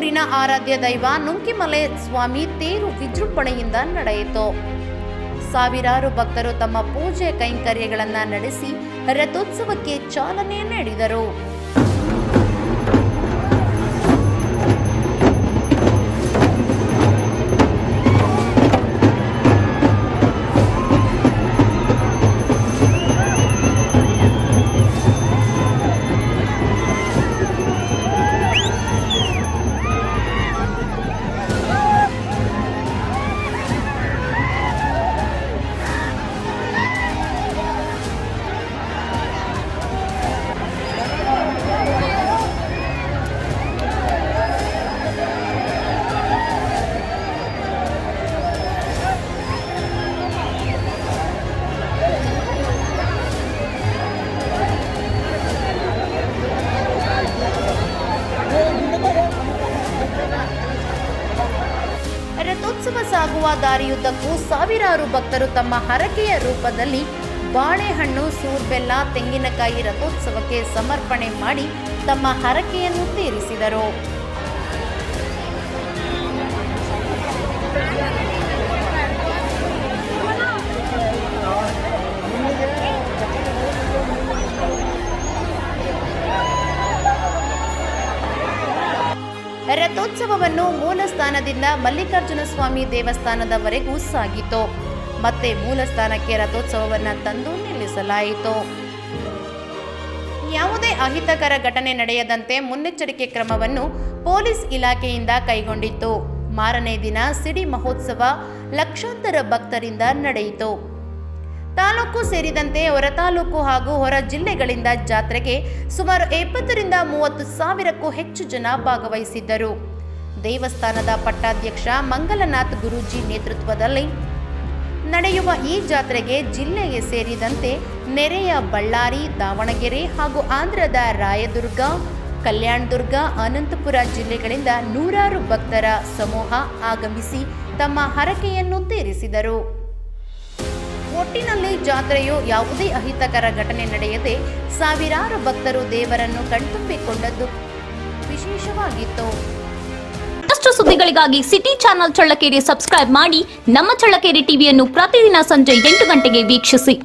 ಊರಿನ ಆರಾಧ್ಯ ದೈವ ನುಂಕಿಮಲೆ ಸ್ವಾಮಿ ತೇರು ವಿಜೃಂಭಣೆಯಿಂದ ನಡೆಯಿತು. ಸಾವಿರಾರು ಭಕ್ತರು ತಮ್ಮ ಪೂಜೆ ಕೈಂಕರ್ಯಗಳನ್ನು ನಡೆಸಿ ರಥೋತ್ಸವಕ್ಕೆ ಚಾಲನೆ ನೀಡಿದರು. ರಥೋತ್ಸವ ಸಾಗುವ ದಾರಿಯುದ್ದಕ್ಕೂ ಸಾವಿರಾರು ಭಕ್ತರು ತಮ್ಮ ಹರಕೆಯ ರೂಪದಲ್ಲಿ ಬಾಳೆಹಣ್ಣು, ಸೂರ್ಬೆಲ್ಲ, ತೆಂಗಿನಕಾಯಿ ರಥೋತ್ಸವಕ್ಕೆ ಸಮರ್ಪಣೆ ಮಾಡಿ ತಮ್ಮ ಹರಕೆಯನ್ನು ತೀರಿಸಿದರು. ರಥೋತ್ಸವವನ್ನು ಮೂಲ ಸ್ಥಾನದಿಂದ ಮಲ್ಲಿಕಾರ್ಜುನ ಸ್ವಾಮಿ ದೇವಸ್ಥಾನದವರೆಗೂ ಸಾಗಿತು. ಮತ್ತೆ ಮೂಲ ಸ್ಥಾನಕ್ಕೆ ರಥೋತ್ಸವವನ್ನು ತಂದು ನಿಲ್ಲಿಸಲಾಯಿತು. ಯಾವುದೇ ಅಹಿತಕರ ಘಟನೆ ನಡೆಯದಂತೆ ಮುನ್ನೆಚ್ಚರಿಕೆ ಕ್ರಮವನ್ನು ಪೊಲೀಸ್ ಇಲಾಖೆಯಿಂದ ಕೈಗೊಂಡಿತ್ತು. ಮಾರನೇ ದಿನ ಸಿಡಿ ಮಹೋತ್ಸವ ಲಕ್ಷಾಂತರ ಭಕ್ತರಿಂದ ನಡೆಯಿತು. ತಾಲೂಕು ಸೇರಿದಂತೆ ಹೊರ ತಾಲೂಕು ಹಾಗೂ ಹೊರ ಜಿಲ್ಲೆಗಳಿಂದ ಜಾತ್ರೆಗೆ ಸುಮಾರು 70ರಿಂದ 30 ಸಾವಿರಕ್ಕೂ ಹೆಚ್ಚು ಜನ ಭಾಗವಹಿಸಿದ್ದರು. ದೇವಸ್ಥಾನದ ಪಟ್ಟಾಧ್ಯಕ್ಷ ಮಂಗಲನಾಥ್ ಗುರೂಜಿ ನೇತೃತ್ವದಲ್ಲಿ ನಡೆಯುವ ಈ ಜಾತ್ರೆಗೆ ಜಿಲ್ಲೆಗೆ ಸೇರಿದಂತೆ ನೆರೆಯ ಬಳ್ಳಾರಿ, ದಾವಣಗೆರೆ ಹಾಗೂ ಆಂಧ್ರದ ರಾಯದುರ್ಗ, ಕಲ್ಯಾಣದುರ್ಗ, ಅನಂತಪುರ ಜಿಲ್ಲೆಗಳಿಂದ ನೂರಾರು ಭಕ್ತರ ಸಮೂಹ ಆಗಮಿಸಿ ತಮ್ಮ ಹರಕೆಯನ್ನು ತೀರಿಸಿದರು. ಒಟ್ಟಿನಲ್ಲಿ ಜಾತ್ರೆಯು ಯಾವುದೇ ಅಹಿತಕರ ಘಟನೆ ನಡೆಯದೆ ಸಾವಿರಾರು ಭಕ್ತರು ದೇವರನ್ನು ಕಣ್ತುಂಬಿಕೊಂಡದ್ದು ವಿಶೇಷವಾಗಿತ್ತು. ಮತ್ತಷ್ಟು ಸುದ್ದಿಗಳಿಗಾಗಿ ಸಿಟಿ ಚಾನೆಲ್ ಚಳ್ಳಕೆರೆ ಸಬ್ಸ್ಕ್ರೈಬ್ ಮಾಡಿ. ನಮ್ಮ ಚಳ್ಳಕೆರೆ ಟಿವಿಯನ್ನು ಪ್ರತಿದಿನ ಸಂಜೆ 8 ಗಂಟೆಗೆ ವೀಕ್ಷಿಸಿ.